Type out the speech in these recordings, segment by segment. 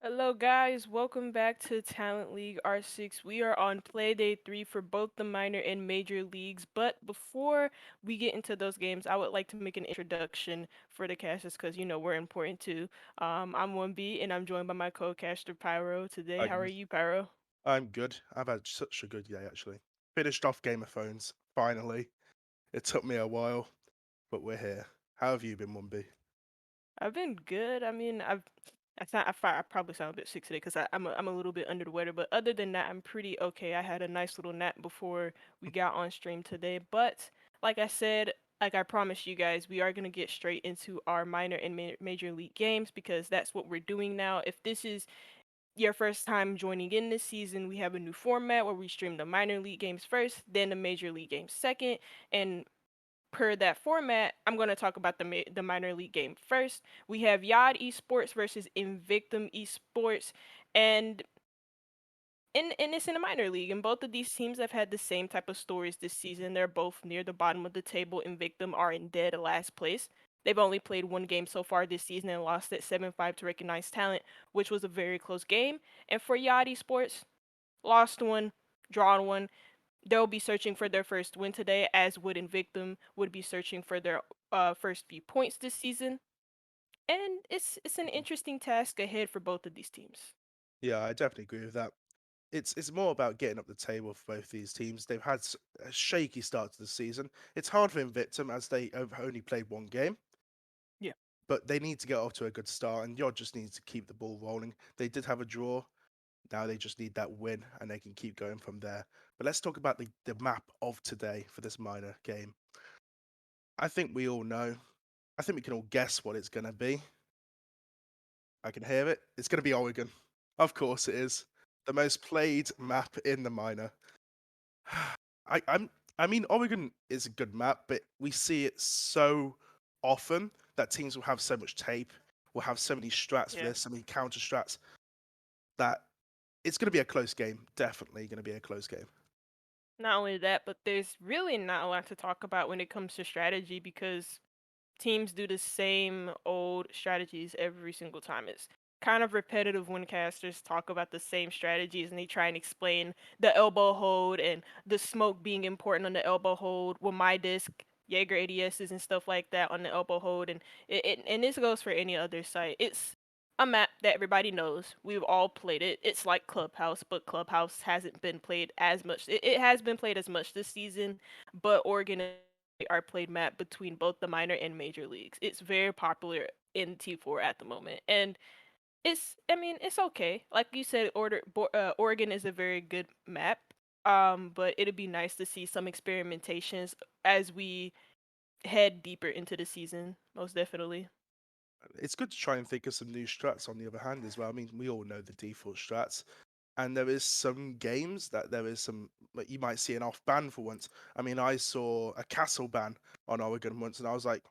Hello, guys. Welcome back to Talent League R6. We are on Playday 3 for both the minor and major leagues. But before we get into those games, I would like to make an introduction for the casters because, we're important too. I'm 1B and I'm joined by my co-caster Pyro today. Hi How are guys. you, Pyro? I'm good. I've had such a good day actually. Finished off Game of Thrones, finally. It took me a while, but we're here. How have you been, Mumby? I've been good. I probably sound a bit sick today because I'm a little bit under the weather, but other than that, I'm pretty okay. I had a nice little nap before we got on stream today. But like I said, like I promised you guys, we are gonna get straight into our minor and major league games because that's what we're doing now. If this is your first time joining in this season, we have a new format where we stream the minor league games first, then the major league games second, and per that format, I'm going to talk about the minor league game first. We have YoD Esports versus Invictum Esports, and it's in a minor league. And both of these teams have had the same type of stories this season. They're both near the bottom of the table. Invictum are in dead last place. They've only played one game so far this season and lost at 7-5 to Recognize Talent, which was a very close game. And for YoD Esports, lost one, drawn one. They'll be searching for their first win today, as would Invictum would be searching for their first few points this season. And it's an interesting task ahead for both of these teams. Yeah, I definitely agree with that. It's more about getting up the table for both these teams. They've had a shaky start to the season. It's hard for Invictum as they have only played one game, Yeah. but they need to get off to a good start, and YoD just needs to keep the ball rolling. They did have a draw. Now they just need that win, and they can keep going from there. But let's talk about the map of today for this minor game. I think we all know. I think we can all guess what it's going to be. I can hear it. It's going to be Oregon. Of course it is. The most played map in the minor. I, I'm. I mean, Oregon is a good map, but we see it so often that teams will have so much tape, will have so many strats for Yeah. this, so many counter strats that it's going to be a close game. Definitely going to be a close game. Not only that, but there's really not a lot to talk about when it comes to strategy because teams do the same old strategies every single time. It's kind of repetitive when casters talk about the same strategies and they try and explain the elbow hold and the smoke being important on the elbow hold with my disc, Jaeger ADSs and stuff like that on the elbow hold, and and this goes for any other site. It's a map that everybody knows. We've all played it. It's like Clubhouse, but Clubhouse hasn't been played as much. It has been played as much this season, but Oregon are played map between both the minor and major leagues. It's very popular in T4 at the moment, and it's okay. Like you said, Oregon is a very good map. But it'd be nice to see some experimentations as we head deeper into the season. Most definitely. It's good to try and think of some new strats on the other hand as well. I mean, we all know the default strats, and there is some games that there is some like you might see an off ban for once. I mean, I saw a castle ban on Oregon once, and I was like,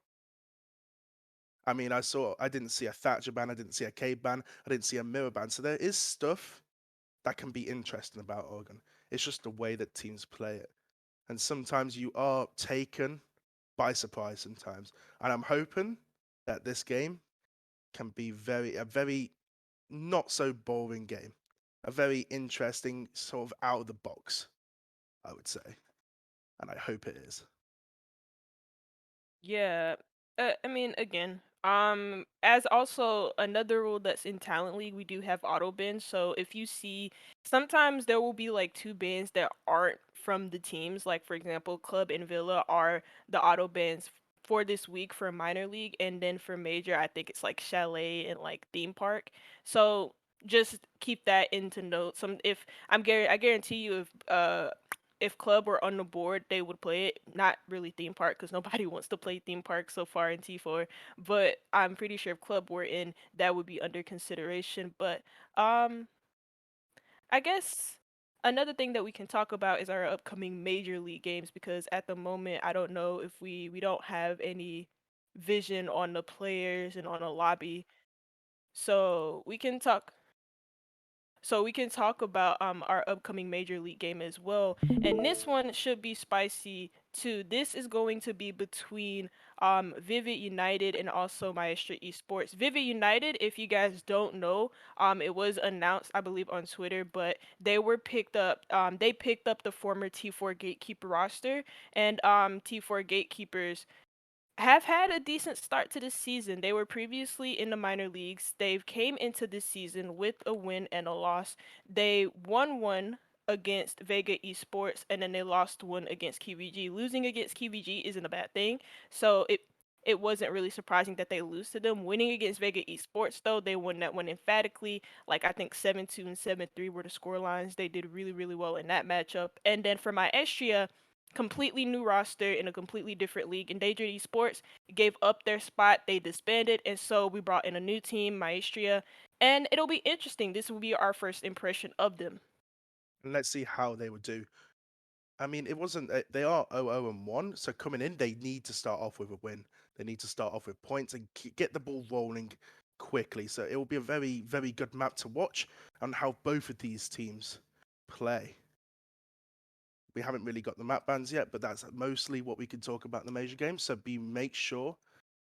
I didn't see a Thatcher ban, I didn't see a cave ban, I didn't see a mirror ban. So there is stuff that can be interesting about Oregon. It's just the way that teams play it, and sometimes you are taken by surprise sometimes. And I'm hoping that this game can be a very not so boring game, a very interesting sort of out of the box, I would say, and I hope it is. Yeah. I mean, again, as also another rule that's in Talent League, we do have auto bans. So if you see, sometimes there will be like two bans that aren't from the teams. Like for example, Club and Villa are the auto bans for this week for minor league, and then for major, I think it's like Chalet and like Theme Park. So just keep that into note. I guarantee you if club were on the board, they would play it. Not really theme park because nobody wants to play theme park so far in T4. But I'm pretty sure if club were in, that would be under consideration. But um, I guess another thing that we can talk about is our upcoming major league games because at the moment I don't know if we don't have any vision on the players and on a lobby. So we can talk. So we can talk about our upcoming major league game as well. And this one should be spicy too. This is going to be between Vivid United and also Maestra Esports. Vivid United, if you guys don't know, it was announced I believe on Twitter, but they picked up the former T4 Gatekeeper roster, and T4 Gatekeepers have had a decent start to this season. They were previously in the minor leagues. They've came into this season with a win and a loss. They won one against Vega Esports, and then they lost one against KVG. Losing against KVG isn't a bad thing. So it wasn't really surprising that they lose to them. Winning against Vega Esports though, they won that one emphatically. Like I think 7-2 and 7-3 were the score lines. They did really really well in that matchup. And then for Maestria, completely new roster in a completely different league. Endangered Esports gave up their spot, they disbanded, and so we brought in a new team, Maestria, and it'll be interesting. This will be our first impression of them. And let's see how they would do. I mean, it wasn't. They are 0-0-1, so coming in, they need to start off with a win. They need to start off with points and get the ball rolling quickly. So it will be a very, very good map to watch on how both of these teams play. We haven't really got the map bans yet, but that's mostly what we can talk about in the major games. So make sure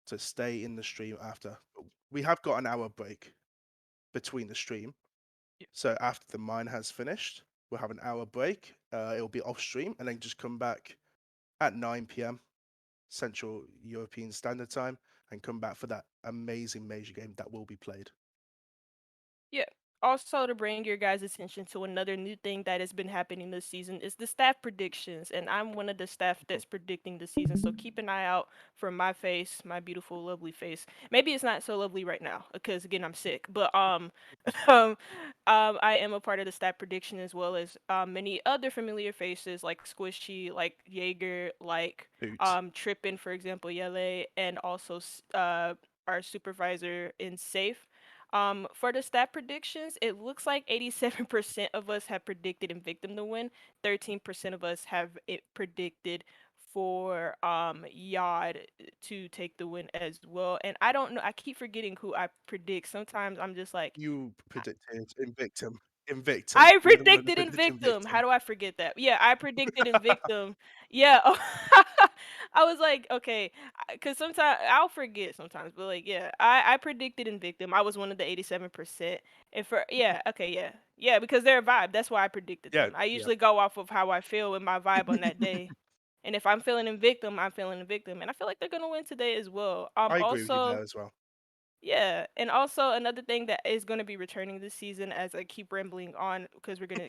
to stay in the stream after. We have got an hour break between the stream. So after the mine has finished, we'll have an hour break. It'll be off stream and then just come back at 9 p.m. Central European Standard Time and come back for that amazing major game that will be played. Yeah. Also, to bring your guys' attention to another new thing that has been happening this season is the staff predictions, and I'm one of the staff that's predicting the season. So keep an eye out for my face, my beautiful, lovely face. Maybe it's not so lovely right now because again I'm sick, but um, I am a part of the staff prediction as well as many other familiar faces like Squishy, like Jaeger, like Hoot. Trippin, for example, Yele, and also our supervisor in Safe. For the stat predictions, it looks like 87% of us have predicted Invictum to win. 13% of us have it predicted for YoD to take the win as well. And I don't know, I keep forgetting who I predict. Sometimes I'm just like You predicted Invictum. Invictum. I You're the one that predicted predicted Invictum. How Invictum. do I forget that? Yeah, I predicted Invictum. Yeah. I was like, okay, because sometimes I'll forget sometimes, but like, yeah, I predicted Invictum. I was one of the 87%. And for yeah, okay, yeah, yeah, because they're a vibe. That's why I predicted Yeah, them. I yeah. usually go off of how I feel in my vibe on that day. And if I'm feeling Invictum, I'm feeling Invictum, and I feel like they're gonna win today as well. I agree with you Also, there as well. yeah, and also another thing that is going to be returning this season, as I keep rambling on, because we're gonna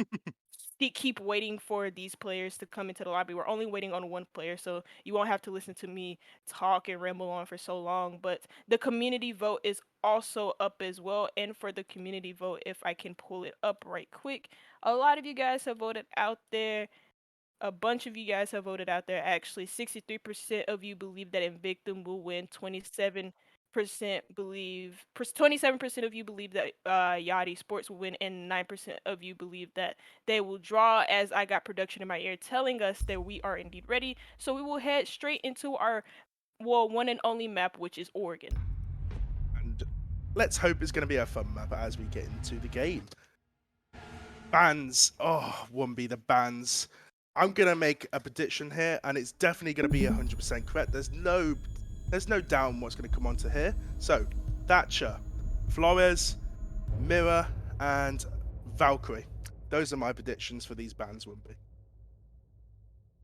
keep waiting for these players to come into the lobby. We're only waiting on one player, so you won't have to listen to me talk and ramble on for so long. But the community vote is also up as well. And for the community vote, if I can pull it up right quick, a lot of you guys have voted out there. A bunch of you guys have voted out there. Actually, 63% of you believe that Invictum will win. 27% of you believe that YoD Sports will win, and 9% of you believe that they will draw. As I got production in my ear telling us that we are indeed ready, so we will head straight into our one and only map, which is Oregon. And let's hope it's going to be a fun map as we get into the game. Bans. Oh, Wumby, the bans. I'm gonna make a prediction here, and it's definitely gonna be 100% correct. There's no doubt on what's gonna come onto here. So, Thatcher, Flores, Mirror, and Valkyrie. Those are my predictions for these bans, Wumby.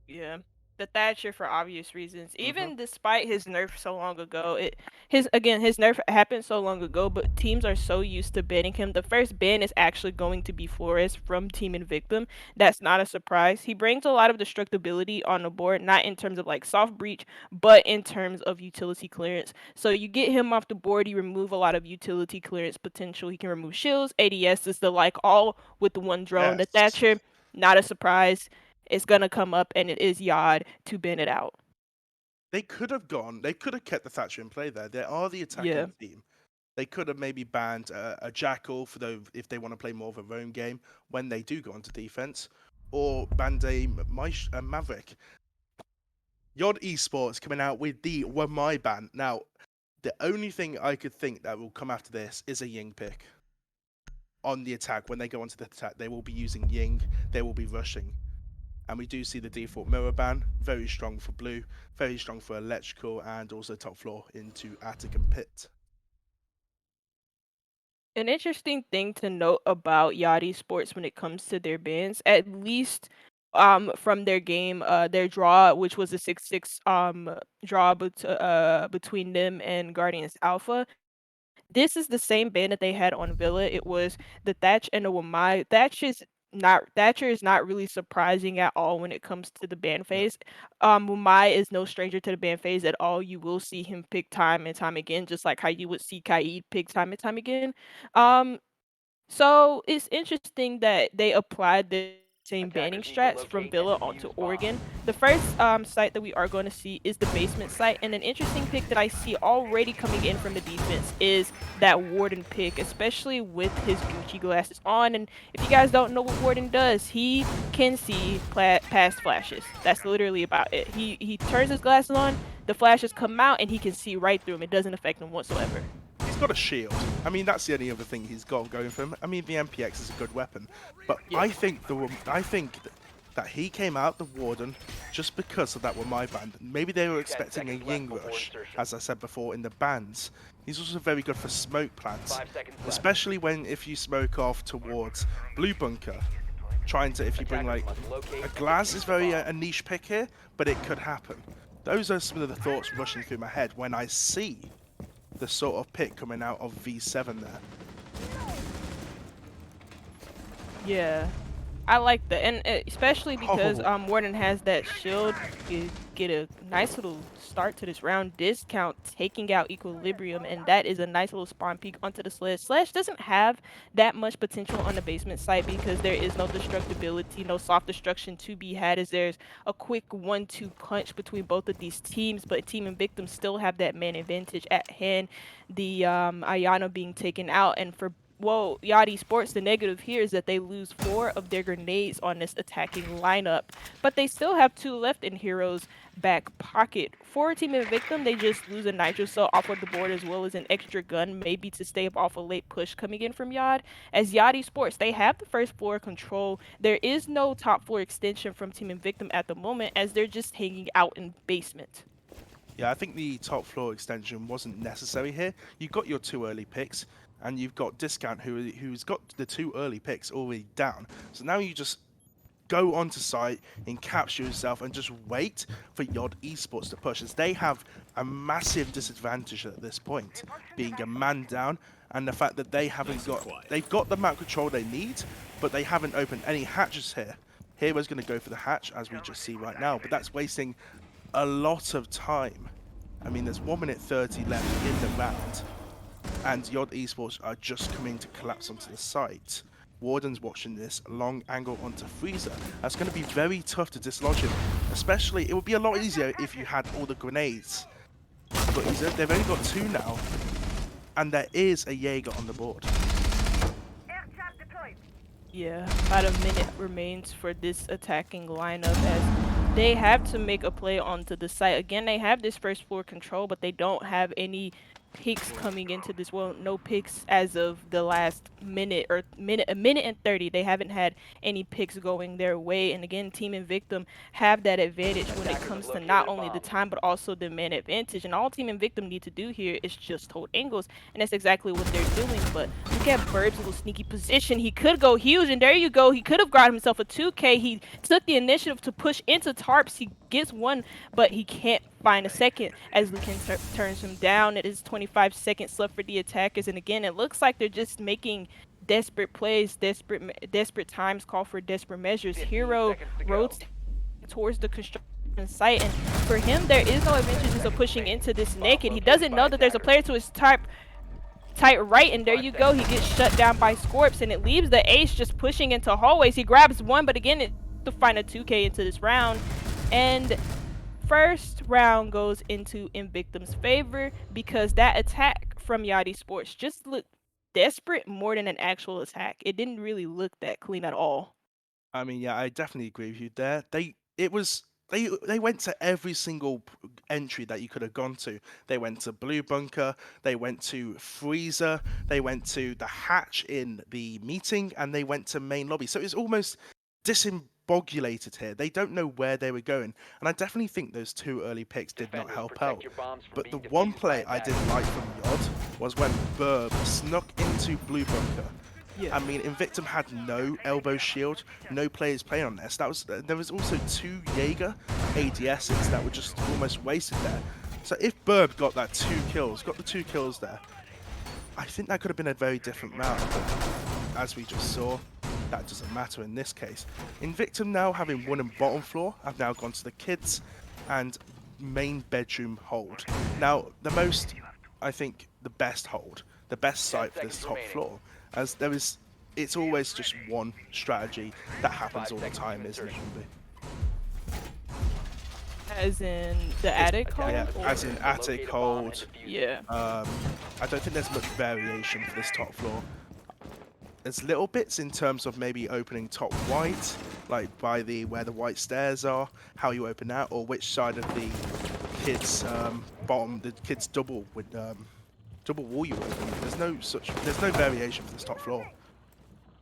Yeah. The Thatcher for obvious reasons. Hmm. Even despite his nerf so long ago, his nerf happened so long ago, but teams are so used to banning him. The first ban is actually going to be Flores from Team Invictum. That's not a surprise. He brings a lot of destructibility on the board, not in terms of like soft breach, but in terms of utility clearance. So you get him off the board, you remove a lot of utility clearance potential. He can remove shields, ADS is the like all with the one drone. The Yes. Thatcher, not a surprise. It's gonna come up, and it is YoD to ban it out. They could have kept the Thatcher in play there. They are the Yeah. attacking team. They could have maybe banned a Jackal for though if they want to play more of a roam game when they do go onto defense, or banned a Maverick. YoD Esports coming out with the Wamai ban. Now, the only thing I could think that will come after this is a Ying pick. on the attack. When they go onto the attack, they will be using Ying, they will be rushing. And we do see the default mirror ban, very strong for blue, very strong for electrical, and also top floor into attic and pit. An interesting thing to note about YoD Sports when it comes to their bans, at least from their game, their draw, which was a 6-6 draw between them and Guardians Alpha. This is the same ban that they had on Villa. It was the Thatch and the Wamai. Thatcher is not really surprising at all when it comes to the ban Yeah. phase. Wamai is no stranger to the ban phase at all. You will see him pick time and time again, just like how you would see Kaid pick time and time again. Um, so it's interesting that they applied the same banning Attackers need to strats from locate and Villa onto defuse Oregon. bombs. The first site that we are going to see is the basement site, and an interesting pick that I see already coming in from the defense is that Warden pick, especially with his Gucci glasses on. And if you guys don't know what Warden does, he can see past flashes. That's literally about it. He turns his glasses on, the flashes come out, and he can see right through them. It doesn't affect him whatsoever. He's got a shield. I mean, that's the only other thing he's got going for him. I mean, the MPX is a good weapon, but Yeah. I think that he came out the Warden just because of that were my band. Maybe they were 10 expecting a seconds left Ying before rush, insertion. as I said before in the bands. He's also very good for smoke plants, 5 seconds left. especially when if you smoke off towards blue bunker. Trying to if you bring Attackers like must locate a and glass is defuse the very bomb. a niche pick here, but it could happen. Those are some of the thoughts rushing through my head when I see the sort of pick coming out of V7 there. Yeah. I like that, and especially because Oh, Warden has that shield, you get a nice little start to this round. Discount taking out Equilibrium, and that is a nice little spawn peek onto the Sledge. Sledge doesn't have that much potential on the basement site because there is no destructibility, no soft destruction to be had, as there's a quick 1-2 punch between both of these teams, but Team Invictum still have that man advantage at hand. The Ayana being taken out, and for YoD Sports, the negative here is that they lose 4 of their grenades on this attacking lineup, but they still have 2 left in Hero's back pocket. For Team Invictum, they just lose a Nitro Cell off of the board as well as an extra gun, maybe to stave off a late push coming in from YoD. As YoD Sports, they have the first floor control. There is no top floor extension from Team Invictum at the moment, as they're just hanging out in basement. yeah, I think the top floor extension wasn't necessary here. You've got your 2 early picks, and you've got Discount who's got the 2 early picks already down. So now you just go onto site, encapture yourself, and just wait for YoD Esports to push, as they have a massive disadvantage at this point, being a man down, and the fact that they've got the map control they need, but they haven't opened any hatches here. Hero's going to go for the hatch, as we just see right now, but that's wasting a lot of time. I mean, there's 1 minute 30 left in the round, and YoD Esports are just coming to collapse onto the site. Warden's watching this long angle onto Freezer. That's going to be very tough to dislodge him, especially it would be a lot easier if you had all the grenades. But they've only got 2 now, and there is a Jaeger on the board. Yeah, about a minute remains for this attacking lineup as they have to make a play onto the site. Again, they have this first floor control, but they don't have any picks coming into this. Well, no picks as of the last minute or a minute and 30. They haven't had any picks going their way. And again, Team Invictum have that advantage when it Attackers have comes to not located a only the bomb. time, but also the man advantage. And all Team Invictum need to do here is just hold angles. And that's exactly what they're doing. But look at Burb's little sneaky position. He could go huge, and there you go. He could have got himself a 2K. He took the initiative to push into tarps. He gets one, but he can't find a second as Lucan turns him down. It is 25 seconds left for the attackers, and again, it looks like they're just making desperate plays, desperate times call for desperate measures. 15 Hero seconds to go. rotates towards the construction site, and for him, there is no 10 advantages of seconds pushing remaining. into this Bomb naked. He located doesn't by know that there's a attackers. player to his tight right, and there 5 you go. seconds. He gets shut down by Scorps, and it leaves the ace just pushing into hallways. He grabs one, but again, it's to find a 2K into this round, and first round goes into Invictum's favor because that attack from YoD Sports just looked desperate more than an actual attack. It didn't really look that clean at all. I mean, yeah, I definitely agree with you there. It was They went to every single entry that you could have gone to. They went to Blue Bunker, they went to Freezer, they went to the hatch in the meeting, and they went to main lobby. So it's almost disembogulated here. They don't know where they were going, and I definitely think those two early picks did not Defenders, help protect out. your bombs from But the being one defused by play I did attackers. like from YoD was when Burb snuck into Blue Bunker. Yeah. I mean, Invictum had no elbow shield, no players playing on this. There was also two Jaeger ADSs that were just almost wasted there. So if Burb got got the two kills there, I think that could have been a very different round. But as we just saw, that doesn't matter in this case. Invictum now having won in bottom floor, have now gone to the kids and main bedroom hold. Now, I think, the best hold, the best 10 site for this seconds top remaining. floor, as it's always just one strategy that happens 5 all the seconds to time, isn't it, insertion. Rumby? As in the It's, attic yeah, hold, Attackers as or in to attic locate a bomb and hold. defuse it. yeah. I don't think there's much variation for this top floor. There's little bits in terms of maybe opening top white, like by where the white stairs are, how you open that, or which side of the kids the kids double wall you open. There's no variation for this top floor.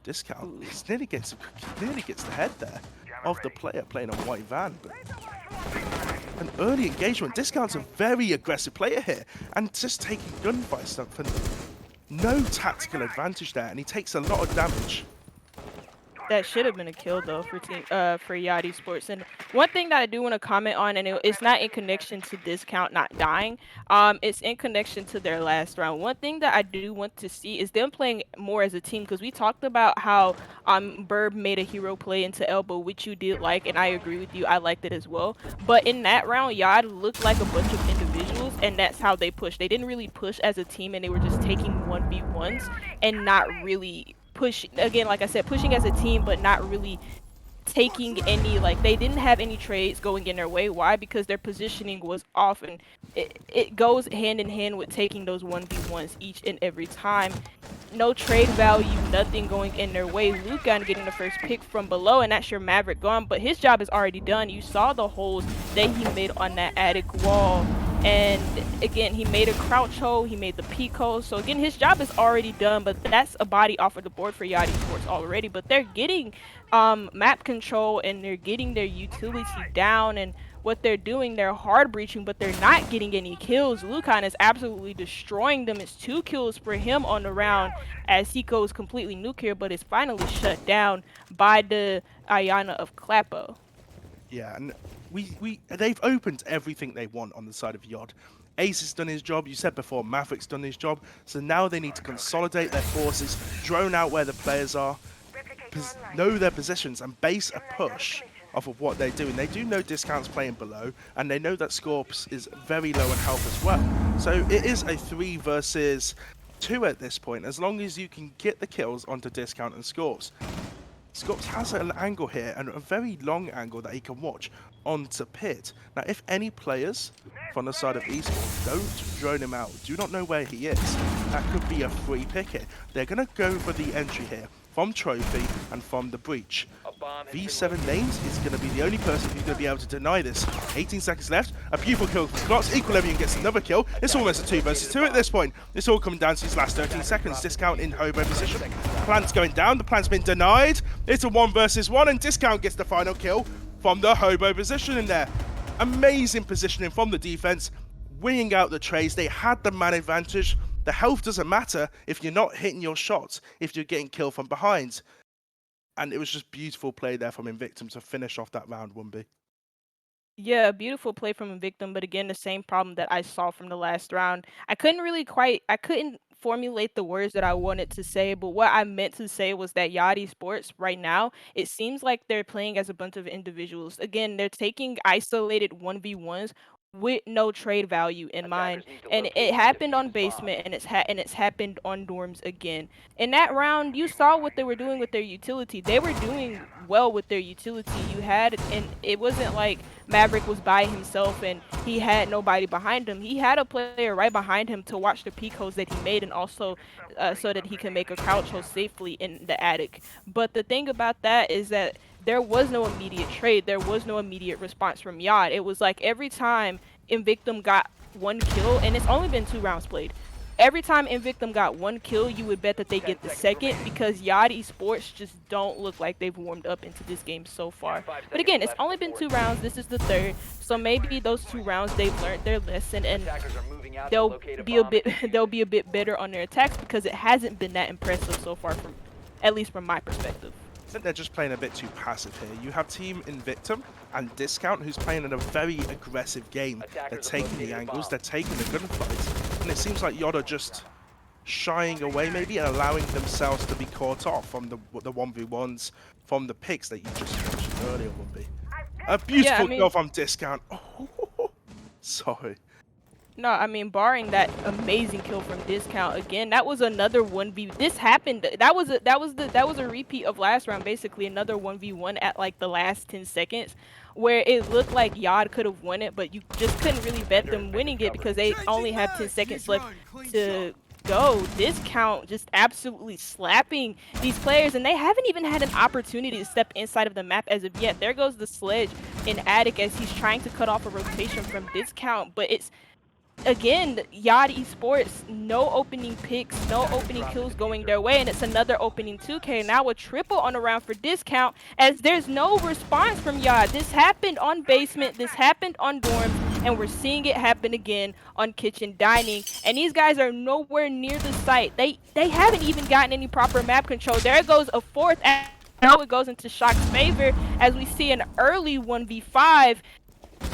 Discount. Ooh. Nearly gets the head there of the player playing on white van. But an early engagement. Discount's a very aggressive player here, and just taking gunfight stuff and no tactical advantage there, and he takes a lot of damage. That should have been a kill though for YoD Esports. And one thing that I do want to comment on, and it's not in connection to Discount not dying. It's in connection to their last round. One thing that I do want to see is them playing more as a team, because we talked about how Burb made a hero play into elbow, which you did like, and I agree with you. I liked it as well. But in that round, YoD looked like a bunch of individuals, and that's how they pushed. They didn't really push as a team, and they were just taking 1v1s and not really push again, like I said, pushing as a team, but not really taking any, like, they didn't have any trades going in their way. Why? Because their positioning was off, and it goes hand in hand with taking those 1v1s each and every time. No trade value, nothing going in their way. Lucan getting the first pick from below, and that's your Maverick gone, but his job is already done. You saw the holes that he made on that attic wall. And again, he made a crouch hole, he made the peek hole. So again, his job is already done, but that's a body off of the board for YoD Sports already. But they're getting map control, and they're getting their utility down, and what they're doing, they're hard breaching, but they're not getting any kills. Lucan is absolutely destroying them. It's 2 kills for him on the round as he goes completely nuclear, but it's finally shut down by the Ayana of Clappo. Yeah, and they've opened everything they want on the side of YoD. Ace has done his job. You said before, Maverick's done his job. So now they need to consolidate their forces, drone out where the players are, know their positions, and base a push off of what they're doing. They do know Discount's playing below, and they know that Scorps is very low in health as well. So it is a 3 versus 2 at this point, as long as you can get the kills onto Discount and Scorps. Scorps has an angle here, and a very long angle that he can watch onto Pit. Now, if any players from the side of Esports don't drone him out, do not know where he is, that could be a free pick here. They're going to go for the entry here from Trophy and from the Breach. A bomb has been V7 located. Names is going to be the only person who's going to be able to deny this. 18 seconds left. A beautiful kill from Clots. Equilibrium gets another kill. It's almost a 2 versus 2 at this point. It's all coming down to his last 13 seconds. Discount in hobo position. Plant's going down. The plant's been denied. It's a 1 versus 1, and Discount gets the final kill from the hobo position in there. Amazing positioning from the defense, winning out the trades. They had the man advantage. The health doesn't matter if you're not hitting your shots, if you're getting killed from behind. And it was just beautiful play there from Invictum to finish off that round, 1B. Yeah, a beautiful play from Invictum, but again, the same problem that I saw from the last round. I couldn't formulate the words that I wanted to say, but what I meant to say was that Yachty Sports right now, it seems like they're playing as a bunch of individuals. Again, they're taking isolated 1v1s with no trade value in mind. Attackers need to And locate it and happened defuse on this bomb. basement, and it's happened on dorms again. In that round, you saw what they were doing with their utility. They were doing well with their utility. And it wasn't like Maverick was by himself and he had nobody behind him. He had a player right behind him to watch the peak holes that he made, and also so that he can make a crouch hole safely in the attic. But the thing about that is that there was no immediate trade. There was no immediate response from YoD. It was like every time Invictum got one kill, and it's only been 2 rounds played. Every time Invictum got one kill, you would bet that they 10 get the seconds second remaining. because YoD Esports just don't look like they've warmed up into this game so far. 5 But seconds again, it's left only been before 2 rounds. insertion. This is the third, so maybe those 2 rounds they've learned their lesson and Attackers are moving out to they'll locate a be a bomb and bit defuse they'll it. be a bit better on their attacks because it hasn't been that impressive so far from at least from my perspective. I think they're just playing a bit too passive here. You have Team Invictum and Discount, who's playing in a very aggressive game. They're Attackers have taking the located a angles, bomb. they're taking the gunfights, and it seems like YoD are just shying away maybe and allowing themselves to be caught off from the 1v1s, from the picks that you just mentioned earlier, 1B. A Yeah, I beautiful mean, kill from Discount. Oh, sorry. no, I mean, barring that amazing kill from Discount again, that was another 1v. This happened. That was a repeat of last round, basically another 1v1 at like the last 10 seconds, where it looked like YoD could have won it, but you just couldn't really bet Defender has them been winning it recovered. because they only had 10 seconds left to go. Discount just absolutely slapping these players, and they haven't even had an opportunity to step inside of the map as of yet. There goes the sledge in Attic as he's trying to cut off a rotation from Discount, but it's again, YoD Esports, no opening picks, no Attackers opening dropped the kills going diffuser. their way, and it's another opening 2K. Now a triple on a round for Discount, as there's no response from YoD. This happened on Basement, this happened on Dorms, and we're seeing it happen again on Kitchen Dining. And these guys are nowhere near the site. They haven't even gotten any proper map control. There goes a fourth. Now it goes into Shock's favor as we see an early 1v5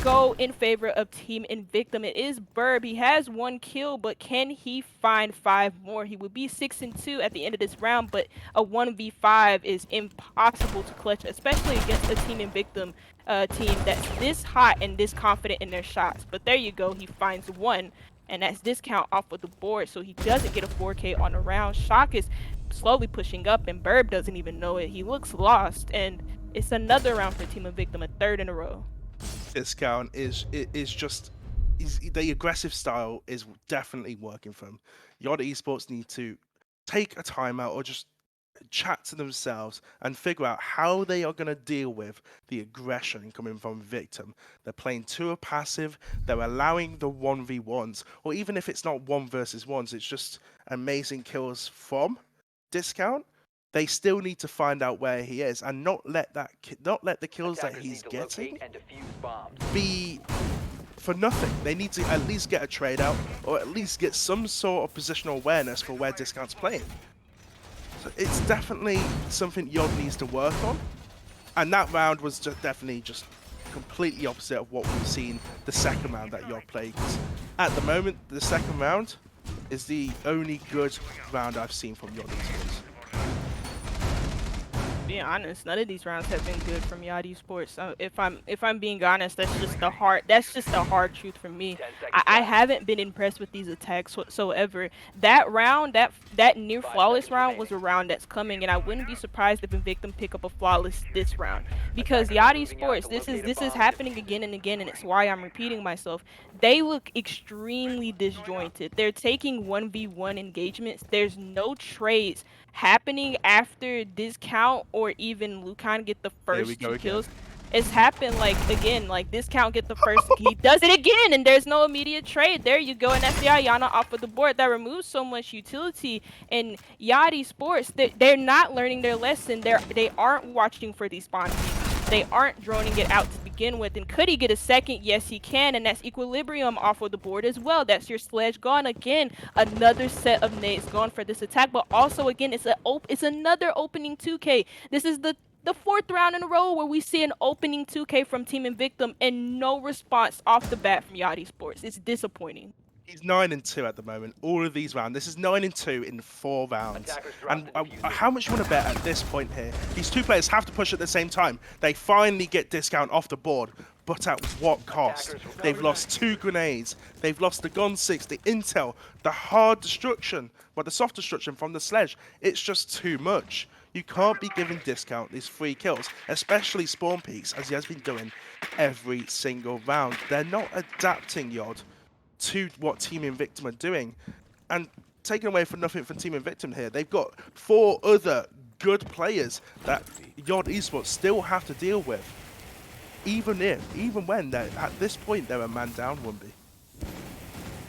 go in favor of Team Invictum. It is Burb. He has 1 kill, but can he find 5 more? He would be 6-2 at the end of this round, but a 1v5 is impossible to clutch, especially against a Team Invictum team that's this hot and this confident in their shots. But there you go. He finds one, and that's Discount off of the board, so he doesn't get a 4K on the round. Shock is slowly pushing up, and Burb doesn't even know it. He looks lost, and it's another round for Team Invictum, a third in a row. Discount is just the aggressive style is definitely working for them. YoD Esports need to take a timeout or just chat to themselves and figure out how they are going to deal with the aggression coming from Victim. They're playing too passive, they're allowing the 1v1s, or even if it's not 1v1s, it's just amazing kills from Discount. They still need to find out where he is and not let the kills that Attackers he's need to getting locate and defuse bombs. be for nothing. They need to at least get a trade out or at least get some sort of positional awareness for where Discount's playing. So it's definitely something YoD needs to work on. And that round was just definitely just completely opposite of what we've seen the second round that YoD played. 'Cause at the moment, the second round is the only good round I've seen from YoD Esports. Being honest, none of these rounds have been good from YoD Esports. So if I'm being honest, that's just the hard truth for me. 10 I, seconds I left. haven't been impressed with these attacks whatsoever. That round, that near 5 flawless seconds round was remaining. a round that's coming, and I wouldn't be surprised if Invictum pick up a flawless this round because Attackers are YoD moving out Esports, to this is locate a this is bomb and happening defuse again it. and again, and it's why I'm repeating myself. They look extremely disjointed. They're taking 1v1 engagements. There's no trades happening after Discount or even Lucan get the Here we first go two again. kills. It's happened like again, like Discount get the first, he does it again, and there's no immediate trade. There you go, and that's the Ayana off of the board. That removes so much utility. And YoD Sports, they're not learning their lesson. They aren't watching for these spawn peaks. They aren't droning it out to begin with. And could he get a second? Yes, he can. And that's Equilibrium off of the board as well. That's your sledge gone again. Another set of nades gone for this attack. But also again, it's another opening 2K. This is the fourth round in a row where we see an opening 2K from Team Invictum and no response off the bat from YoD Sports. It's disappointing. He's 9-2 at the moment. All of these rounds. This is 9-2 in 4 rounds. Attackers dropped And the diffuser. how much you want to bet at this point here? These two players have to push at the same time. They finally get Discount off the board, but at what cost? Attackers will They've lost 2 grenades. They've lost the Gun 6, the intel, the hard destruction, well, the soft destruction from the sledge. It's just too much. You can't be giving Discount these 3 kills, especially spawn peaks, as he has been doing every single round. They're not adapting, YoD, to what Team Invictum are doing. And taking away from nothing from Team Invictum here, they've got 4 other good players that YoD Esports still have to deal with. Even when they're at this point they're a man down, Wumby.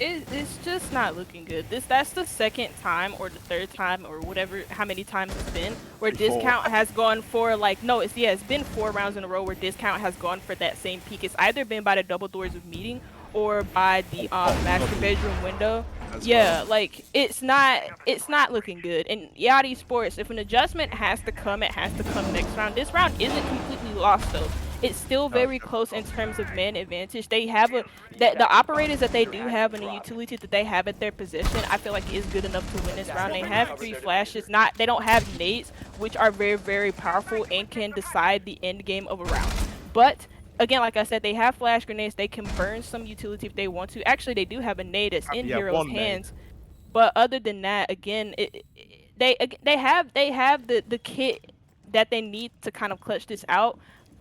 It's just not looking good. That's the second time or the third time or whatever, how many times it's been where Before. discount has gone for like, no, it's been 4 rounds in a row where discount has gone for that same peak. It's either been by the double doors of meeting or by the master bedroom window. As Yeah, well. like it's not looking good. And YoD Sports, if an adjustment has to come, it has to come next round. This round isn't completely lost though. It's still No, very close in terms of man advantage. They have the operators that they do have and the utility that they have at their position, I feel like is good enough to win this round. They have 3 flashes, they don't have nades, which are very, very powerful and can decide the end game of a round. But again, like I said, they have flash grenades. They can burn some utility if they want to. Actually, they do have a nade that's in yeah, Hero's one nade. hands. But other than that, again, they have the kit that they need to kind of clutch this out.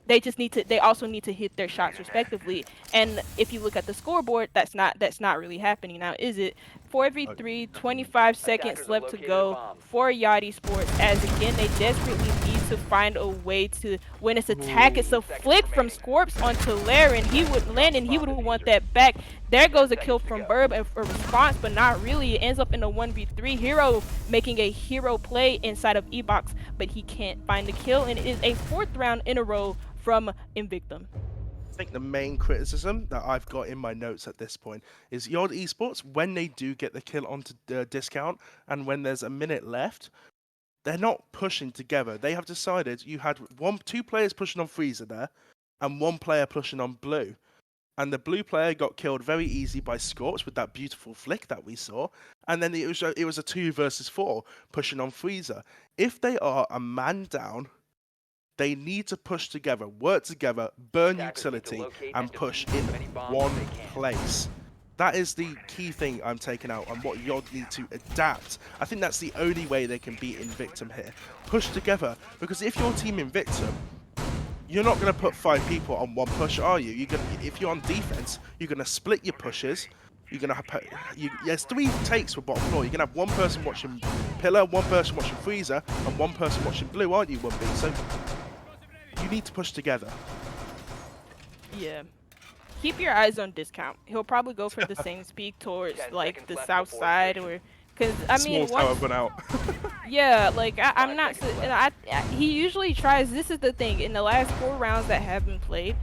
They also need to hit their shots respectively. And if you look at the scoreboard, that's not really happening now, is it? 4v3, 25 seconds Attackers have left to located a go bomb. for YoD Sports, as again they desperately need to find a way to win this attack. It's a flick from Scorps onto Laren. He would land and he would want that back. There goes a kill from Burb and a response, but not really. It ends up in a 1v3. Hero making a hero play inside of E-Box, but he can't find the kill, and it is a 4th round in a row from Invictum. I think the main criticism that I've got in my notes at this point is YoD Esports, when they do get the kill onto discount and when there's a minute left, they're not pushing together. They have decided you had two players pushing on Freezer there and one player pushing on Blue. And the blue player got killed very easy by Scorch with that beautiful flick that we saw. And then it was a 2 versus 4 pushing on Freezer. If they are a man down, they need to push together, work together, burn utility, and push in one place. That is the key thing I'm taking out on what YoD need to adapt. I think that's the only way they can beat Invictum here. Push together, because if you're team Invictum, you're not going to put 5 people on one push, are you? If you're on defense, you're going to split your pushes. You're going to have there's 3 takes for bottom floor. You're going to have one person watching Pillar, one person watching Freezer, and one person watching Blue, aren't you, 1B? So you need to push together. Yeah. Keep your eyes on discount. He'll probably go for the same speed towards like the south side, or because I mean, Small tower run out. yeah, like I'm not. He usually tries. This is the thing. In the last 4 rounds that have been played,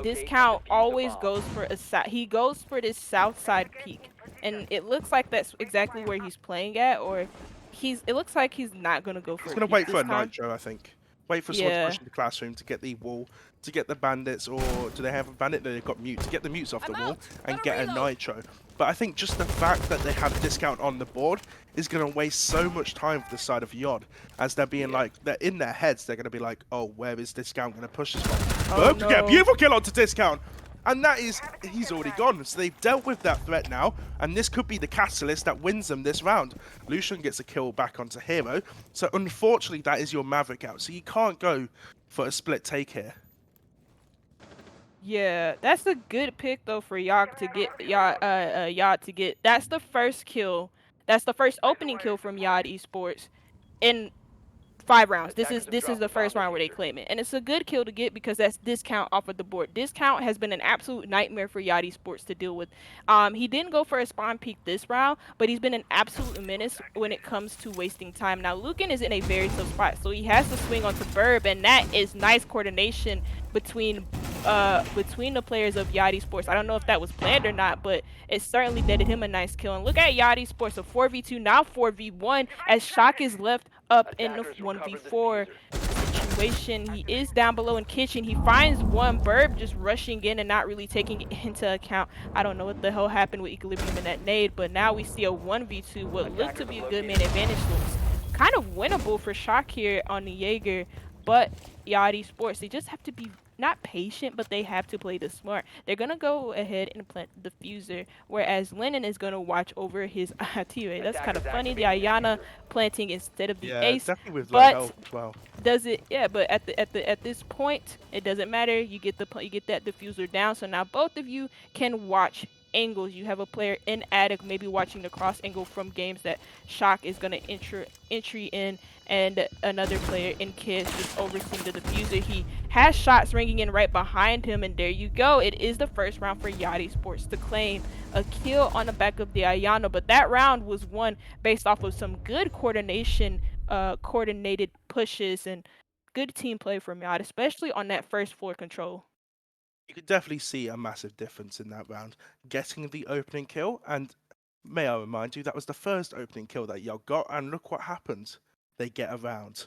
discount always goes for he goes for this south side peak, and it looks like that's exactly where he's playing at, or it looks like he's not gonna go for He's a going to peak wait this for a time. nitro, I think. Wait for someone to push in the classroom to get the wall, to get the bandits, or do they have a bandit that they've got mute, to get the mutes off the wall and get a nitro. But I think just the fact that they have discount on the board is going to waste so much time for the side of YoD, as they're being like, they're in their heads, they're going to be like, oh, where is discount going to push this one? Oh, To get a no. beautiful kill onto discount. And that is, he's already gone. So they've dealt with that threat now, and this could be the catalyst that wins them this round. Lucian gets a kill back onto Hero. So unfortunately, that is your Maverick out. So you can't go for a split take here. Yeah, that's a good pick though for YoD to get YoD to get. That's the first kill. That's the first opening kill from YoD Esports in 5 rounds. This is the first round where they claim it, and it's a good kill to get because that's discount off of the board. Discount has been an absolute nightmare for YoD Sports to deal with. He didn't go for a spawn peak this round, but he's been an absolute menace when it comes to wasting time. Now Lucan is in a very tough spot, so he has to swing onto Burb, and that is nice coordination between the players of YoD Sports. I don't know if that was planned or not, but it certainly netted him a nice kill. And look at YoD Sports, a 4v2, now 4v1, as Shock is left up in the 1v4 situation. He is down below in kitchen. He finds one. Burb just rushing in and not really taking it into account. I don't know what the hell happened with Equilibrium in that nade, but now we see a 1v2. What looked to be a good man advantage looks kind of winnable for Shock here on the Jaeger, but YoD Sports, they just have to be not patient, but they have to play this smart. They're gonna go ahead and plant the diffuser, whereas Lennon is gonna watch over his teammate. That's kind of funny. The Ayana planting instead of the ace, definitely with low but health as well. does it? Yeah, but at this point, it doesn't matter. You get that diffuser down, so now both of you can watch angles. You have a player in attic, maybe watching the cross angle from games that Shock is going to entry in, and another player in Kiss just overseeing the diffuser. He has shots ringing in right behind him, and there you go. It is the first round for YoD Sports to claim a kill on the back of the Ayana, but that round was won based off of some good coordination, coordinated pushes, and good team play from YoD, especially on that first floor control. You could definitely see a massive difference in that round, getting the opening kill. And may I remind you, that was the first opening kill that y'all got, and look what happened. They get around.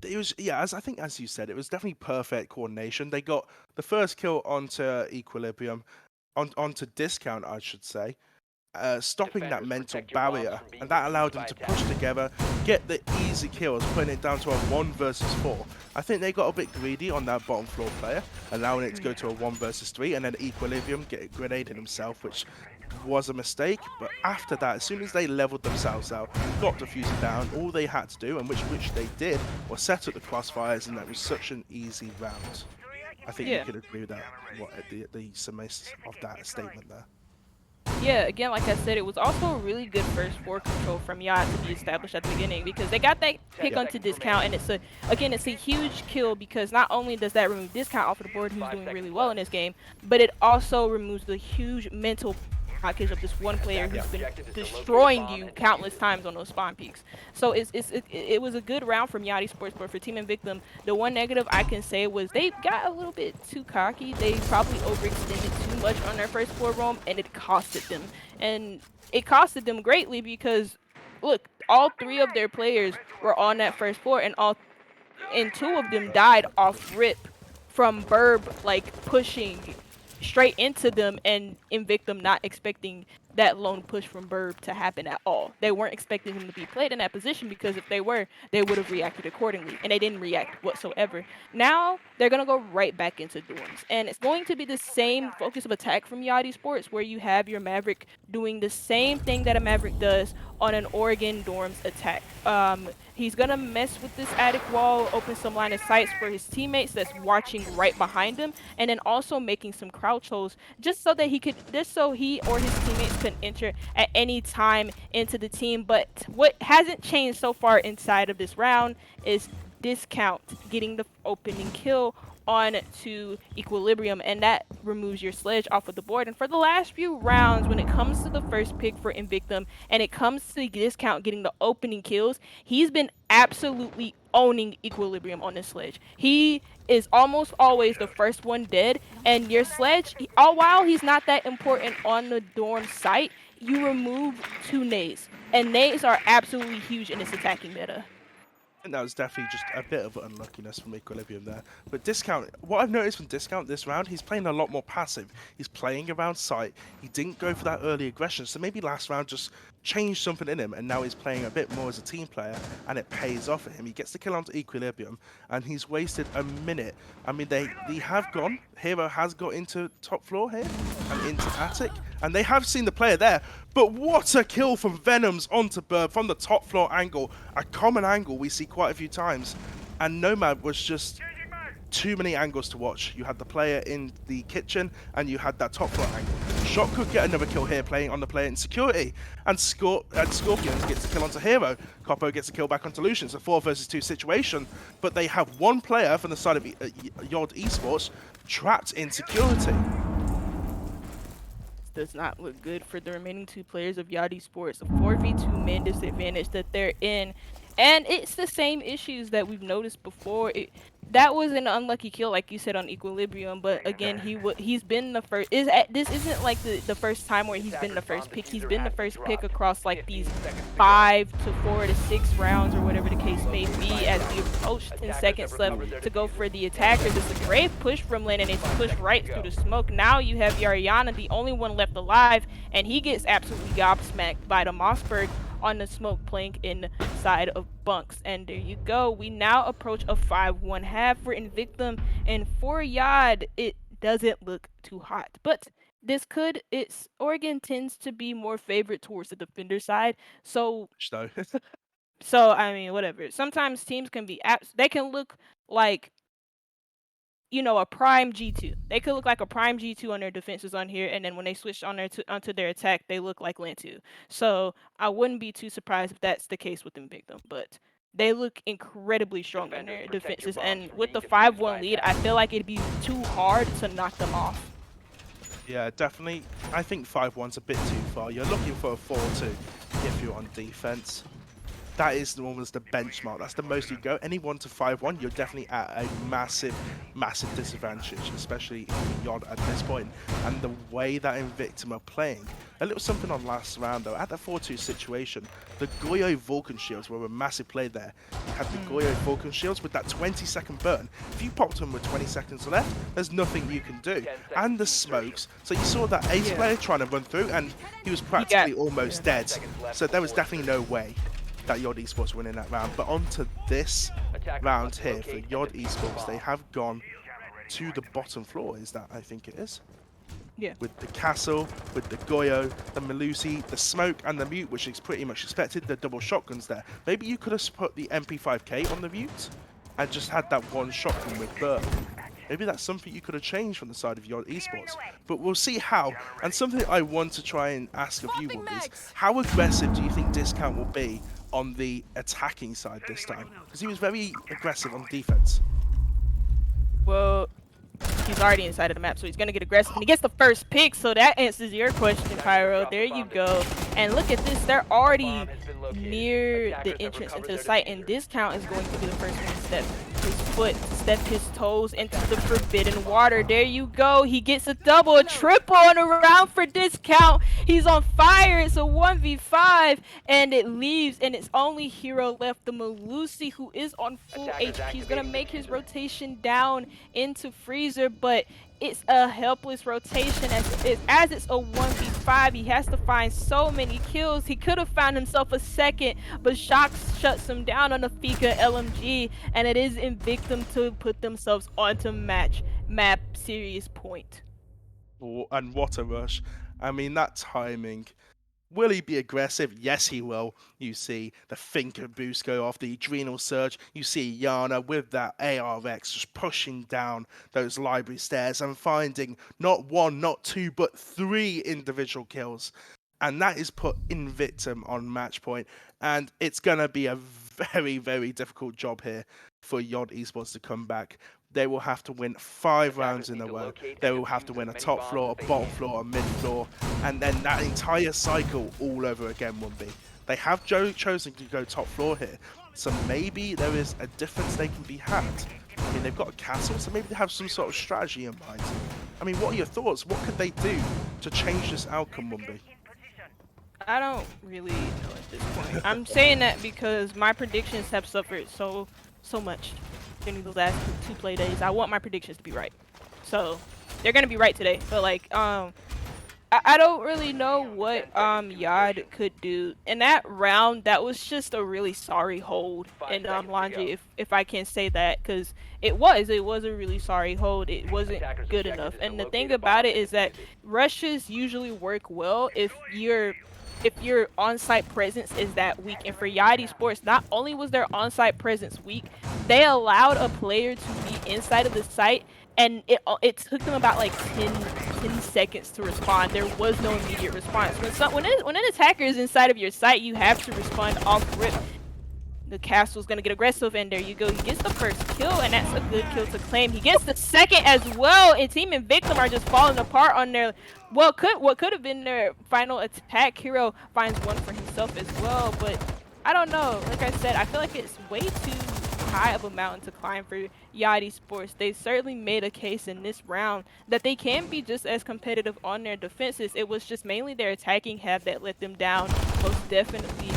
It was, yeah, as I think, as you said, it was definitely perfect coordination. They got the first kill onto Equilibrium, onto Discount, I should say, stopping that Defenders, mental protect your bombs barrier, from being and that allowed defused them by to push attackers. together, get the easy kills, putting it down to a 1 versus 4. I think they got a bit greedy on that bottom floor player, allowing it to go to a 1 versus 3, and then Equilibrium get grenaded himself, which was a mistake. But after that, as soon as they leveled themselves out, got Diffuser down, all they had to do, and which they did, was set up the crossfires, and that was such an easy round. I think you Yeah. could agree with that, what the summation of that statement there. Yeah, again, like I said, it was also a really good first floor control from YoD to be established at the beginning because they got that 10 pick Yeah. onto seconds Discount, remaining. and it's a huge kill because not only does that remove Discount off of the board, who's 5 doing really seconds well in left. this game, but it also removes the huge mental blockage of this one player Attackers' who's been objective is to locate a destroying bomb you and defuse countless it. times on those spawn peaks. So it was a good round from YoD Sports, but for Team Invictum, the one negative I can say was they got a little bit too cocky. They probably overextended too much on their first floor roam, and it costed them. And it costed them greatly because look, all three of their players were on that first floor, and two of them died off rip from Burb like pushing straight into them, and Invictum not expecting that lone push from Burb to happen at all. They weren't expecting him to be played in that position because if they were, they would have reacted accordingly, and they didn't react whatsoever. Now they're gonna go right back into dorms, and it's going to be the same focus of attack from YoD Sports, where you have your Maverick doing the same thing that a Maverick does on an Oregon dorms attack. He's gonna mess with this attic wall, open some line of sights for his teammates that's watching right behind him, and then also making some crouch holes just so he or his teammates can enter at any time into the team. But what hasn't changed so far inside of this round is Discount getting the opening kill on to Equilibrium, and that removes your sledge off of the board. And for the last few rounds, when it comes to the first pick for Invictum and it comes to Discount getting the opening kills, he's been absolutely owning Equilibrium on this sledge. He is almost always the first one dead, and your sledge, all while he's not that important on the dorm site, you remove two nades, and nades are absolutely huge in this attacking meta. I think that was definitely just a bit of unluckiness from Equilibrium there. But Discount, what I've noticed from Discount this round, he's playing a lot more passive. He's playing around sight. He didn't go for that early aggression, so maybe last round just changed something in him, and now he's playing a bit more as a team player, and it pays off for him. He gets the kill onto Equilibrium, and he's wasted a minute. I mean, they have gone. Hero has got into top floor here and into attic, and they have seen the player there. But what a kill from Venoms onto Burb from the top floor angle, a common angle we see quite a few times. And Nomad was just too many angles to watch. You had the player in the kitchen, and you had that top floor angle. Shock could get another kill here playing on the player in security, and Scorpions gets a kill onto Hero. Coppo gets a kill back onto Lucian. It's a 4 versus 2 situation, but they have one player from the side of YoD Esports trapped in security. Does not look good for the remaining two players of YoD Sports. A 4v2 man disadvantage that they're in. And it's the same issues that we've noticed before. That was an unlucky kill, like you said, on Equilibrium. But again, he's been the first. This isn't like the first time where he's been the Attackers' bomb first pick. He's diffuser been the has been first pick dropped. across like 15 these seconds to go. 5 to 4 to 6 rounds or whatever the case may Located by be. a As drone. we approach 10 Attackers seconds have left recovered their to go diffuser. for the 10 attackers, seconds it's a remaining. great push from Lane, and it's 5 pushed seconds right to through go. the smoke. Now you have Yariana, the only one left alive, and he gets absolutely gobsmacked by the Mossberg on the smoke plank inside of bunks. And there you go. We now approach a 5-1 half for Invictum, and for YoD, it doesn't look too hot. But it's Oregon tends to be more favored towards the defender side. So Though. so I mean whatever. Sometimes teams can be they can look like a prime G2. They could look like a prime G2 on their defenses on here, and then when they switch on onto their attack, they look like Lan 2. So I wouldn't be too surprised if that's the case with Invictum, but they look incredibly strong on Defenders their protect your defenses, bombs and from with being the defused by 5-1 lead, I attackers. feel like it'd be too hard to knock them off. Yeah, definitely. I think 5-1's a bit too far. You're looking for a 4-2 if you're on defense. That is almost the benchmark. That's the most you go. Any 1 to 5-1, you're definitely at a massive, massive disadvantage, especially in YoD at this point. And the way that Invictum are playing, a little something on last round though, at the 4-2 situation, the Goyo Vulcan shields were a massive play there. You had the Goyo Vulcan shields with that 20-second burn. If you popped them with 20 seconds left, there's nothing you can do. And the smokes. So you saw that ace player trying to run through, and he was practically almost dead. So there was definitely no way that YoD Esports winning that round. But on to this round here for YoD Esports, they have gone to the bottom floor, is that I think it is? Yeah. With the castle, with the Goyo, the Melusi, the smoke, and the mute, which is pretty much expected, the double shotguns there. Maybe you could have put the MP5K on the mute and just had that one shotgun with Burp. Maybe that's something you could have changed from the side of YoD Esports. But we'll see how. And something I want to try and ask of you, Wobbly, is how aggressive do you think Discount will be on the attacking side this time? Because he was very aggressive on defense. Well, he's already inside of the map, so he's gonna get aggressive, and he gets the first pick. So that answers your question, Pyro. There you go. And look at this, they're already near the entrance into the site, and Discount is going to be the first one to step his toes into the forbidden water. There you go. He gets a double, a triple on a round for Discount. He's on fire. It's a 1v5, and it leaves, and it's only hero left, the Melusi, who is on full HP. He's gonna make his rotation down into Freezer, but it's a helpless rotation as it's a 1v5. He has to find so many kills. He could have found himself a second, but Shock shuts him down on the Fika LMG, and it is Invictum to put themselves onto map series point. And what a rush. I mean, that timing. Will he be aggressive? Yes, he will. You see the Finker boost go off, the Adrenal Surge. You see Yana with that ARX just pushing down those library stairs and finding not one, not two, but 3 individual kills. And that is put Invictum on match point. And it's going to be a very, very difficult job here for YoD Esports to come back. They will have to win 5 rounds in a row. They will have to win a top floor, a bottom floor, a mid floor, and then that entire cycle all over again will be. They have chosen to go top floor here, so maybe there is a difference they can be had. I mean, they've got a castle, so maybe they have some sort of strategy in mind. I mean, what are your thoughts? What could they do to change this outcome, Mumbi? I don't really know at this point. I'm saying that because my predictions have suffered so much during those last 2 play days. I want my predictions to be right, so they're gonna be right today. But like, I don't really know what YoD could do in that round. That was just a really sorry hold in Laundry, if I can say that, because it was a really sorry hold. It wasn't good enough. And the thing about it is that rushes usually work well if your on-site presence is that weak. And for YoD Esports, not only was their on-site presence weak, they allowed a player to be inside of the site, and it took them about like 10 seconds to respond. There was no immediate response. When an attacker is inside of your site, you have to respond off rip. The castle's gonna get aggressive, and there you go. He gets the first kill, and that's a good kill to claim. He gets the second as well, and Team Invictum are just falling apart on their what could have been their final attack. Hero finds one for himself as well, but I don't know. Like I said, I feel like it's way too high of a mountain to climb for YoD Esports. They certainly made a case in this round that they can be just as competitive on their defenses. It was just mainly their attacking half that let them down, most definitely.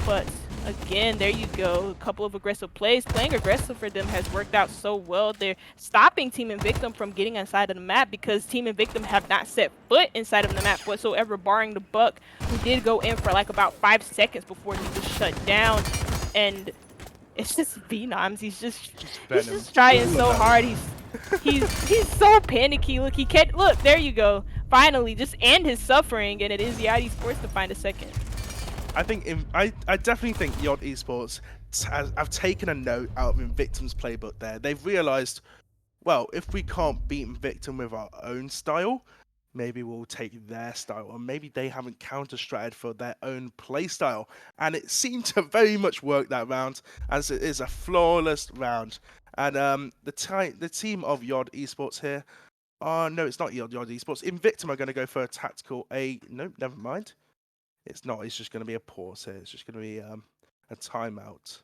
But again, there you go. A couple of aggressive plays. Playing aggressive for them has worked out so well. They're stopping Team Invictum from getting inside of the map because Team Invictum have not set foot inside of the map whatsoever, barring the Buck, who did go in for like about 5 seconds before he was shut down. And it's just Venoms. He's just trying so hard. He's so panicky. Look, he can't look. There you go. Finally, just end his suffering, and it is YoD Esports to find a second. I think I definitely think YoD Esports have taken a note out of Invictum's playbook there. They've realised well, if we can't beat Invictum with our own style, maybe we'll take their style, or maybe they haven't counter-stratted for their own play style. And it seemed to very much work that round, as it is a flawless round. And the team of YoD Esports here, no, it's not YoD Esports. Invictum are going to go for a tactical no, never mind. It's not. It's just going to be a pause here. It's just going to be a timeout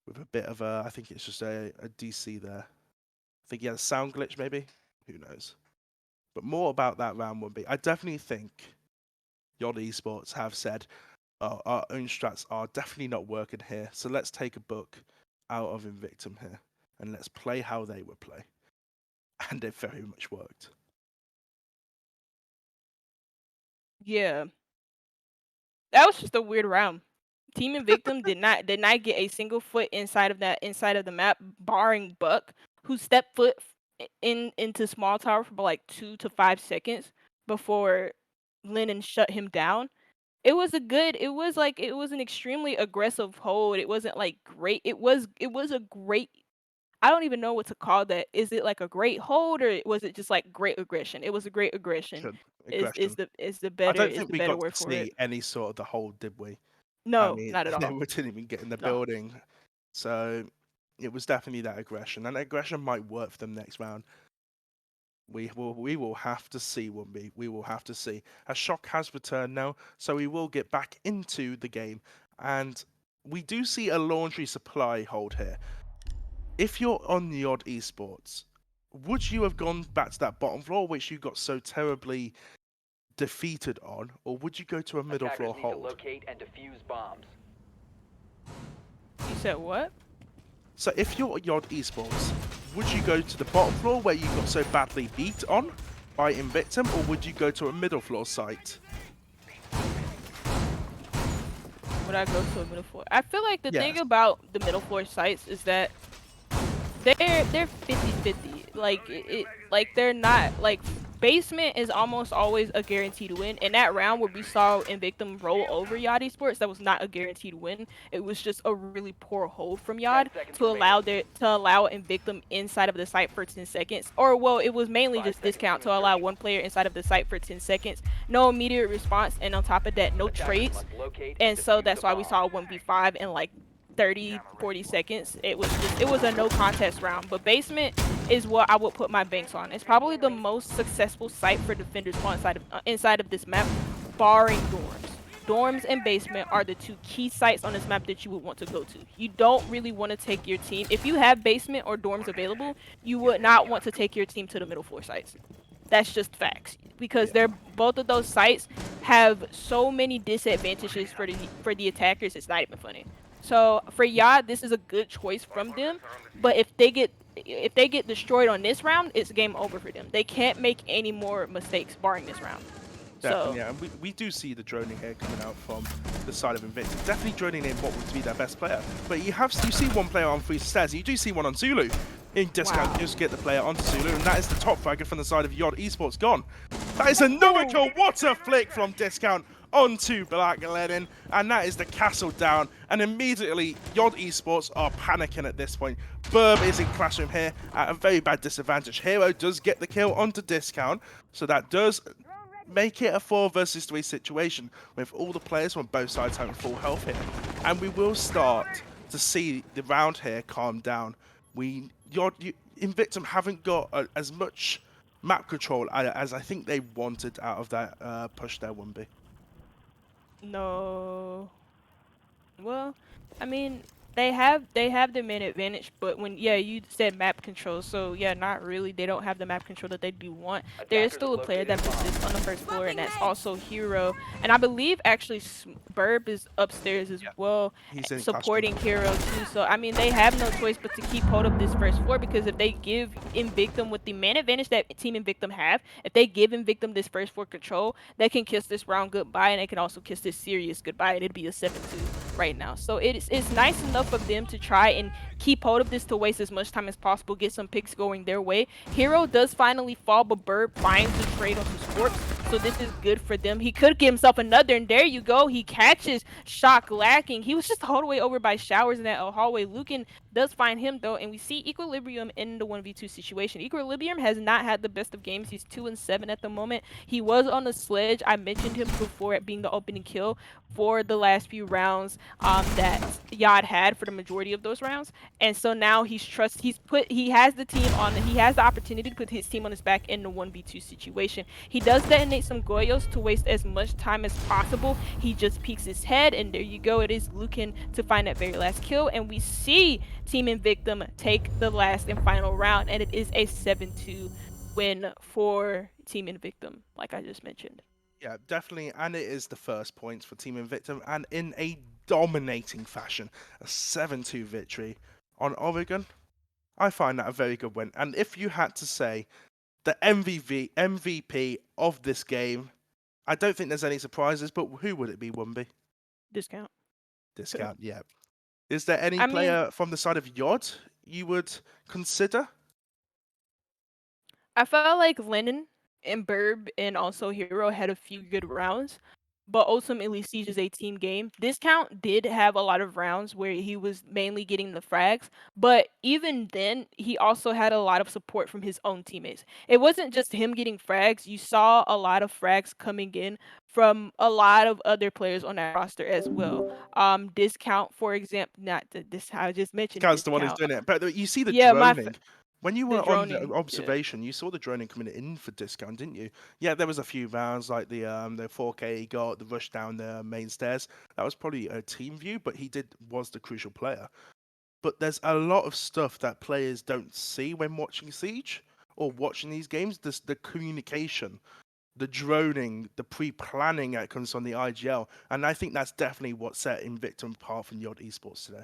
with a bit of I think it's just a DC there. I think he had a sound glitch, maybe. Who knows? But more about that round would be. I definitely think YoD Esports have said our own strats are definitely not working here. So let's take a book out of Invictum here and let's play how they would play. And it very much worked. Yeah, that was just a weird round. Team Invictum did not get a single foot inside of the map, barring Buck, who stepped foot into small tower for like 2 to 5 seconds before Lennon shut him down. It was an extremely aggressive hold. It wasn't like great. It was a great. I don't even know what to call that. Is it like a great hold or was it just like great aggression? It was a great aggression. Aggression. I don't Is think the we better got to word for it. see any sort of the hold, did we? I No, mean, not at they all. didn't even get in the No. building. So it was definitely that aggression. And aggression might work for them next round. We will have to see, won't we? We will have to see. A shock has returned now, so we will get back into the game. And we do see a laundry supply hold here. If you're on the YoD Esports, would you have gone back to that bottom floor which you got so terribly defeated on, or would you go to a middle Attackers floor need to hold? locate and defuse bombs. You said what? So if you're at YoD Esports, would you go to the bottom floor where you got so badly beat on by Invictum, or would you go to a middle floor site? Would I go to a middle floor? I feel like the thing Yes. about the middle floor sites is that they're 50-50. Like they're not like basement is almost always a guaranteed win. In that round where we saw Invictum roll over YoD Esports, that was not a guaranteed win. It was just a really poor hold from 10 YoD seconds to allow remaining. Invictum inside of the site for 10 seconds. Or well, it was mainly 5 just seconds discount to to allow insertion. one player inside of the site for 10 seconds. No immediate response, and on top of that, no Attackers trades. must locate and And so defuse the that's why we bomb. saw 1v5 in like 30-40 seconds. It was a no contest round. But basement is what I would put my banks on. It's probably the most successful site for defenders inside of this map, barring dorms. Dorms and basement are the two key sites on this map that you would want to go to. You don't really want to take your team. If you have basement or dorms available, you would not want to take your team to the middle floor sites. That's just facts because Yeah. they're both of those sites have so many disadvantages for the attackers. It's not even funny. So for YoD, this is a good choice from them. But if they get destroyed on this round, it's game over for them. They can't make any more mistakes barring this round. Definitely, So yeah. And we do see the droning here coming out from the side of Invictus. Definitely droning in what would be their best player. But you see one player on free stairs, and you do see one on Zulu. In discount, wow. just get the player onto Zulu, and that is the top fragger from the side of YoD Esports gone. That is another kill. What a flick from discount onto Black Lenin, and that is the castle down. And immediately, YoD Esports are panicking at this point. Burb is in Classroom here at a very bad disadvantage. Hero does get the kill onto discount, so that does make it a 4 versus 3 situation with all the players from both sides having full health here. And we will start to see the round here calm down. Invictum haven't got as much map control as I think they wanted out of that push there, Wumby. No. Well, I mean, they have the main advantage, but when you said map control, so yeah, not really. They don't have the map control that they do want. There is Attackers still have a player located that a bomb. persists on the first floor, and that's also Hero. And I believe actually Burb is upstairs as Yeah, well, he's in Classroom. supporting Hero too. So I mean, they have no choice but to keep hold of this first floor because if they give Invictum with the man advantage that Team Invictum have, if they give Invictum this first floor control, they can kiss this round goodbye, and they can also kiss this series goodbye, and it'd be a 7-2 right now. So it's nice enough of them to try and keep hold of this to waste as much time as possible, get some picks going their way. Hero does finally fall, but Bird finds the trade onto Scorps, so this is good for them. He could give himself another, and there you go. He catches Shock lacking. He was just all the way over by Showers in that hallway. Lucan does find him though, and we see Equilibrium in the 1v2 situation. Equilibrium has not had the best of games. He's 2-7 at the moment. He was on the sledge. I mentioned him before at being the opening kill for the last few rounds that YoD had for the majority of those rounds. And so now he has the team on he has the opportunity to put his team on his back in the 1v2 situation. He does detonate some Goyos to waste as much time as possible. He just peeks his head, and there you go. It is Lucan to find that very last kill, and we see Team Invictum take the last and final round, and it is a 7-2 win for Team Invictum, like I just mentioned. Yeah, definitely, and it is the first points for Team Invictum, and in a dominating fashion, a 7-2 victory on Oregon. I find that a very good win. And if you had to say the MVP of this game, I don't think there's any surprises, but who would it be, Wumby? Discount. Discount, yeah. Is there any I mean, player from the side of YoD you would consider? I felt like Lennon and Burb and also Hero had a few good rounds, but ultimately Siege is a team game. Discount did have a lot of rounds where he was mainly getting the frags, but even then, he also had a lot of support from his own teammates. It wasn't just him getting frags, you saw a lot of frags coming in from a lot of other players on that roster as well. Discount, for example, not this, I just mentioned Scout's the one who's Discount. doing it. But you see the Yeah, droning. When you the were on the droning. Yeah. observation, you saw the droning coming in for Discount, didn't you? Yeah, there was a few rounds like the 4K he got, the rush down the main stairs. That was probably a team view, but he was the crucial player. But there's a lot of stuff that players don't see when watching Siege or watching these games. The communication, the droning, the pre-planning that comes on the IGL, and I think that's definitely what set Invictum apart from YoD Esports today.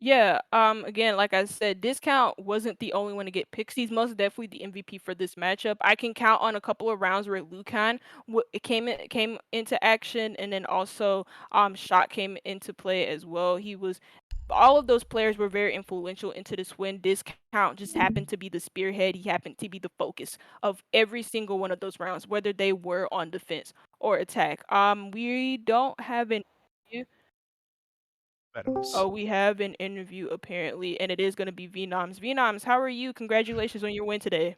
Yeah, again, like I said, Discount wasn't the only one to get picks. He's most definitely the MVP for this matchup. I can count on a couple of rounds where Lucan came into action, and then also Shot came into play as well. He was all of those players were very influential into this win. Discount just happened to be the spearhead. He happened to be the focus of every single one of those rounds, whether they were on defense or attack. We don't have an Venoms. Oh, we have an interview apparently, and it is going to be Venoms. Venoms, how are you? Congratulations on your win today.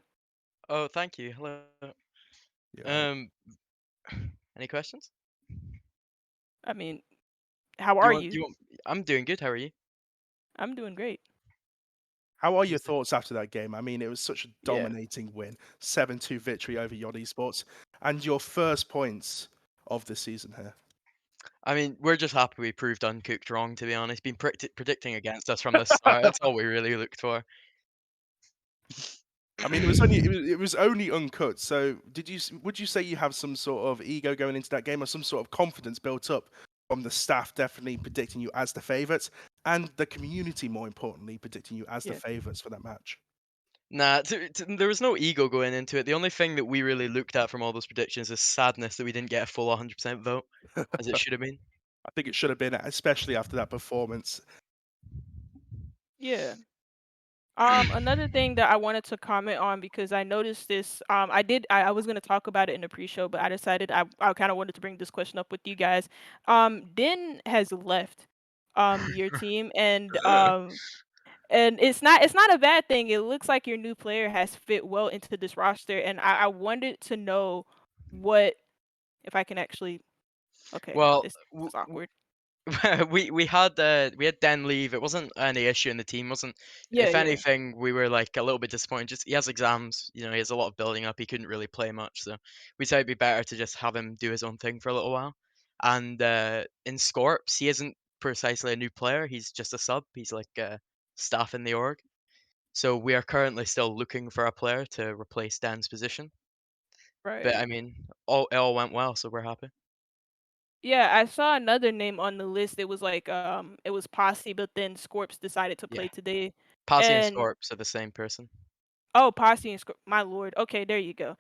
Oh, thank you. Hello. Yeah. Um, any questions? I mean, how Do you are want? Do you? you want? I'm doing good. How are you? I'm doing great. How are your Just thoughts after that game? I mean, it was such a Yeah. dominating win, 7-2 victory over YoD Esports, and your first points of the season here. I mean, we're just happy we proved Uncooked wrong. To be honest, been predicting against us from the start. That's all we really looked for. I mean, it was only uncut. So, would you say you have some sort of ego going into that game, or some sort of confidence built up from the staff, definitely predicting you as the favourites, and the community, more importantly, predicting you as the Yeah. favourites for that match? Nah, there was no ego going into it. The only thing that we really looked at from all those predictions is sadness that we didn't get a full 100% vote, as it should have been. I think it should have been, especially after that performance. Yeah. Another thing that I wanted to comment on because I noticed this. I was gonna talk about it in the pre-show, but I decided I kind of wanted to bring this question up with you guys. Din has left your team, and it's not a bad thing. It looks like your new player has fit well into this roster, and I wanted to know what if I can actually. Okay, Well, this is awkward. we had Den leave. It wasn't any issue in the team. Wasn't Yeah, If yeah, anything, we were like a little bit disappointed. Just he has exams. He has a lot of building up. He couldn't really play much, so we said it'd be better to just have him do his own thing for a little while. And in Scorps, he isn't precisely a new player. He's just a sub. He's like staff in the org. So we are currently still looking for a player to replace Dan's position. But right. I mean, it all went well, so we're happy. Yeah, I saw another name on the list. It was like it was Posse, but then Scorps decided to Yeah, play today, Pazzi and and Scorps are the same person. Oh, Posse and my lord. Okay, there you go.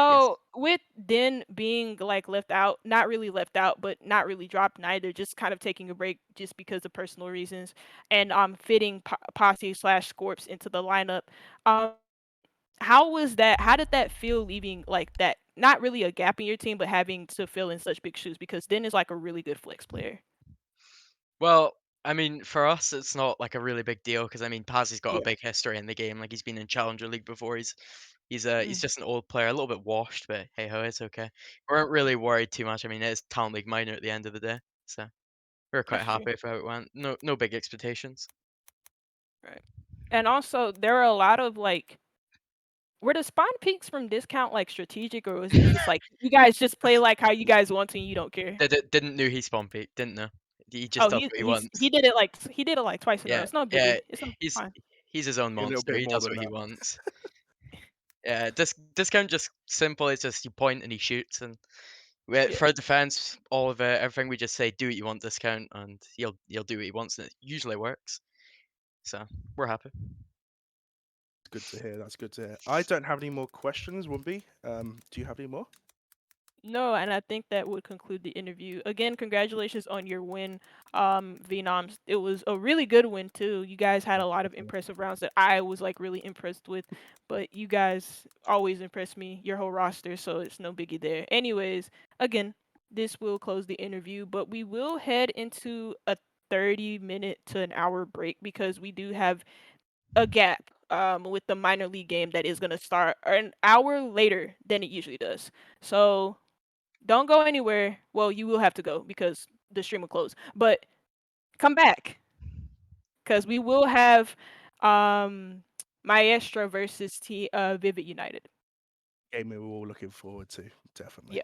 Yes. So with Den being like left out, not really left out, but not really dropped neither, just kind of taking a break just because of personal reasons, and fitting Posse slash Scorps into the lineup. Um, how was that? How did that feel leaving like that? Not really a gap in your team, but having to fill in such big shoes because Den is like a really good flex player. Well, I mean, for us, it's not like a really big deal because I mean, Pazzy's got a Yeah. big history in the game. Like he's been in Challenger League before. He's Mm, just an old player, a little bit washed, but hey ho, it's okay. We weren't really worried too much. I mean, it's Talent League minor at the end of the day, so we were quite that's true. happy with how it went. No big expectations. Right. And also, there are a lot of like were the spawn peaks from discount like strategic or was it just like you guys just play like how you guys want to and you don't care? Didn't know he spawn peak. Didn't know. He just Oh, does what he he wants. did it like he did it like twice in a row. Yeah, It's no yeah. biggie. It's no He's fine. he's his own A little monster. bit He more does than what he that. wants. Yeah, discount just simple. It's just you point and he shoots, and Yeah. for defense, all of it, everything we just say, do what you want, discount, and he'll do what he wants, and it usually works. So we're happy. Good to hear. That's good to hear. I don't have any more questions, Wumby. Do you have any more? No, and I think that would conclude the interview. Again, congratulations on your win, Venoms. It was a really good win too. You guys had a lot of impressive rounds that I was like really impressed with, but you guys always impress me, your whole roster, so it's no biggie there. Anyways, again, this will close the interview, but we will head into a 30-minute to an hour break because we do have a gap with the minor league game that is going to start an hour later than it usually does. So don't go anywhere. Well, you will have to go because the stream will close. But come back because we will have um Maestro versus Vivid United. Game we were all looking forward to, Yeah. definitely.